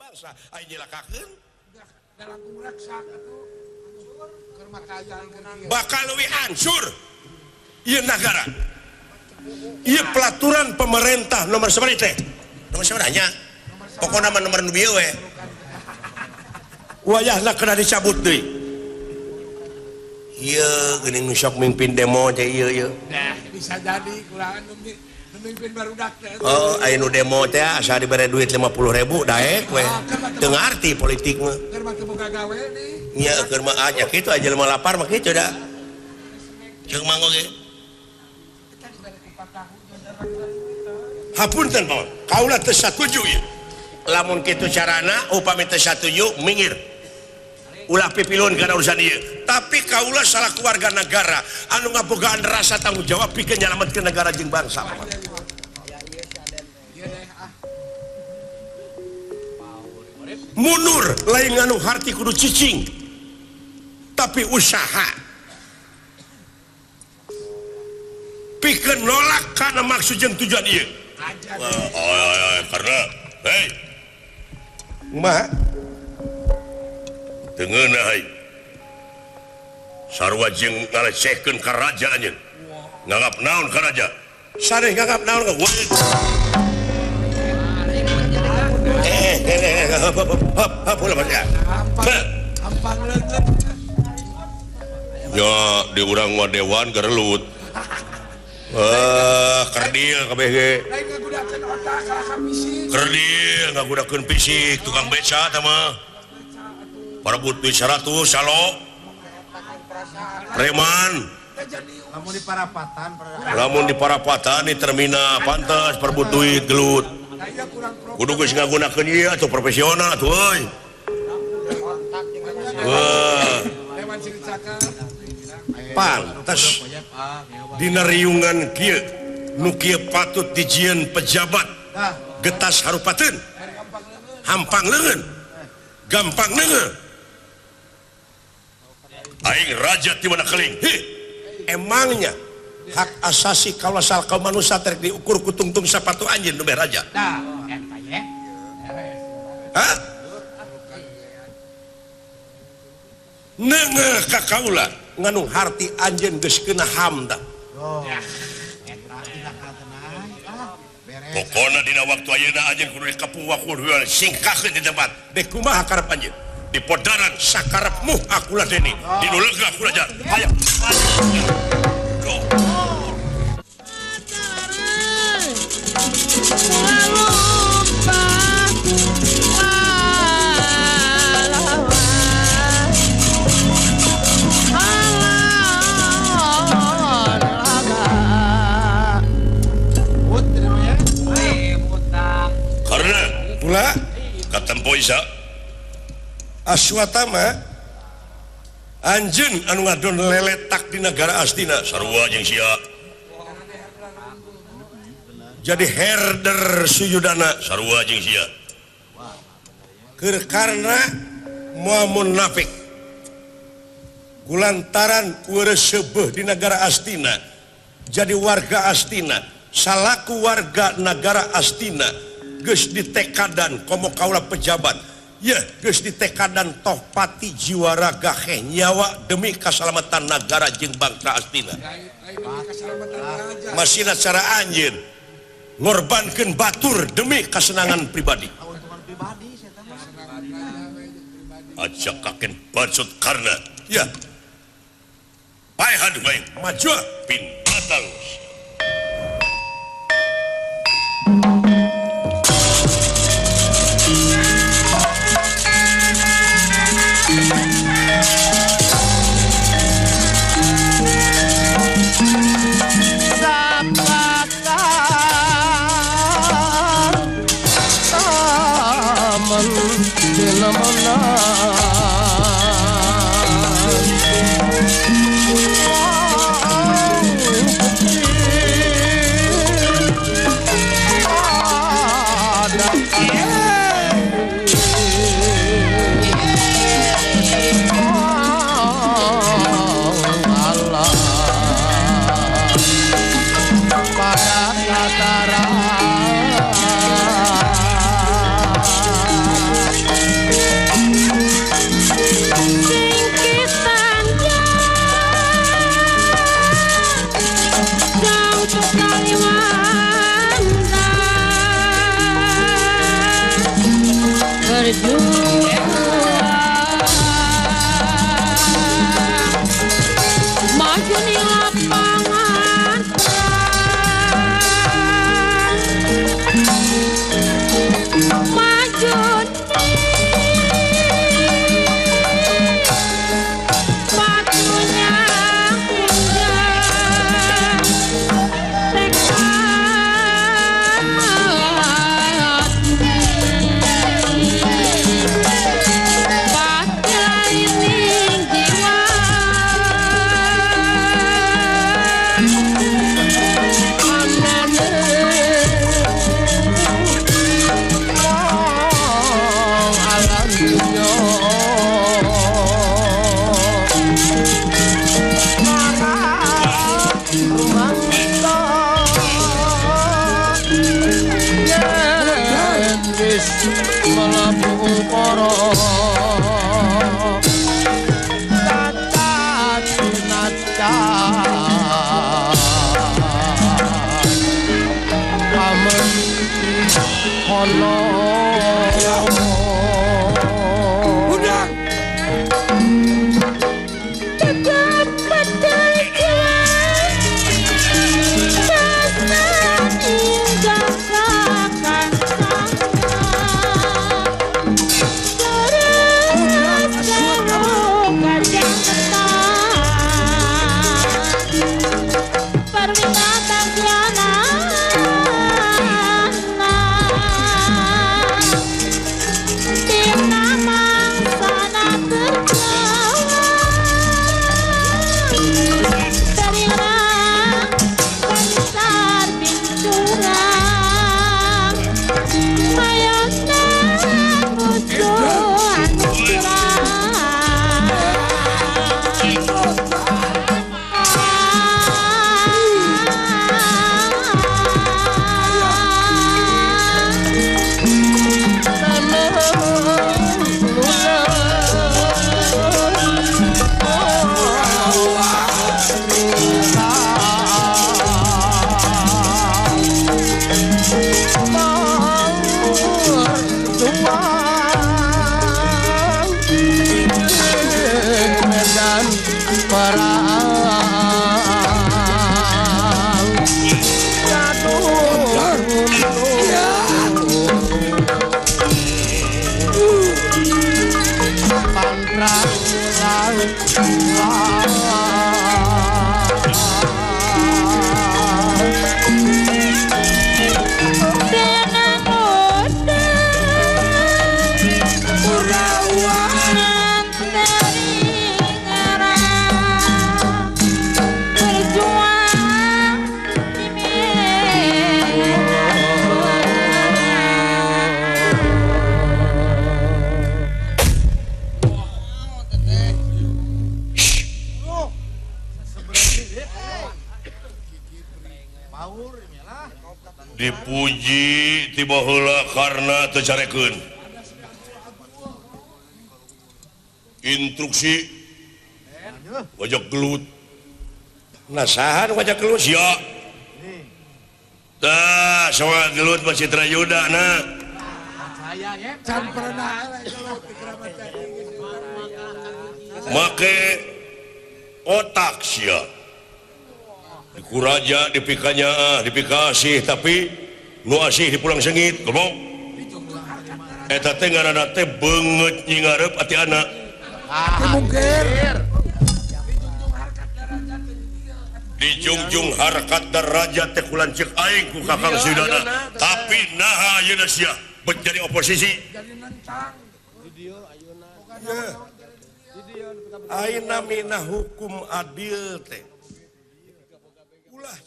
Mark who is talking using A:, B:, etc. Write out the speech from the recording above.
A: bangsa nyilakakeun bakal leuwih hancur ieu negara ieu pelaturan pemerintah nomor sabari teh nomor sabaraha nya pokona nomor nu bieu we wayahna kena dicabut deui ieu geuning nu sok mimpin demo teh ieu
B: nah bisa jadi kurangan mimpin barudak teh
A: oh aya nu demo teh asa dibere duit 50.000 daek we teu ngarti politik mah
B: keur mah teu boga gawe nih
A: nya keur mah aja kitu aja lemah lapar mah kitu da ceuk manggo ge hapunten Pak kaula teu satuju ieu lamun kitu carana upami teu satuju minggir ulah pipilun kana urusan ieu tapi kaula salah keluarga negara anu ngabogaan rasa tanggung jawab pikeun nyalametkeun negara jeung bangsa mundur lain nganu harti kudu cicing tapi usaha pikeun nolak kana maksud jeung tujuan ieu karena hei mah tengeuna hai sarua jeung ngalecehkeun ka raja anjeun nganggap naon ka raja sareh nganggap naon ka ya di urang mah dewan gerelut kerdil kabeh ge kerdil ngagudakeun fisik tukang beca tah mah parebut duit 100 salo preman lamun di parapatan di terminal pantas parebut duit gelut kudu geus ngagunakeun ieu atuh profesional atuh euy pantas dina riungan kieu nu kieu patut dijieun pejabat getas harupateun hampang leungeun gampang leungeun aing raja ti mana keling emangnya hak asasi kawasan kaum manusia terek diukur ku tungtung sapatu anjeun nu raja hah neungeuh ka kaula nganu harti anjeun geus keuna ham da pokona dina waktu ayeuna anjeun kudu dikapuwa kudu singkahkeun di tempat dek kumaha karep anjeun di podaran sakarepmu aku ladeni di nu lega aku raja hayang karena pula katempo isa Aswatama anjeun anu ngadon leletak di negara astina sarua jeung sia jadi herder suyudana sarua jeung sia keur karna moal munafik kulantaran ureuh seubeuh di negara astina jadi warga astina salaku warga negara astina geus ditekadan komo kaula pejabat ya geus ditekadan toh pati jiwa raga heh nyawa demi keselamatan negara jeung bangsa astina masina cara anjeun ngorbankeun batur demi kesenangan pribadi aja kaken bacut karena ya bae hadu bae maju pin batang
C: berjuang maju di lapangan perang maju waktunya melabuh porong cacat nacan amen honor
B: Udang.
C: tetap berjalan pesan tinggalkan
A: dipuji tiba heula karena tercarekeun instruksi wajah gelut nasahan wajah gelut sia tah sama gelut masih Trayuda na
B: Can pernah
A: make otak sia dikuraja dipikanya dipikasih tapi nu asih dipulang sengit goblok eta teh ngaranna teh beungeut nyingareup ati anak
B: mungkin
A: dijunjung harkat derajat teh kulan cek aing ku Kakang Sidana tapi naha ayeuna sia menjadi oposisi
B: jadi nentang
A: ayeuna mina hukum adil teh ulah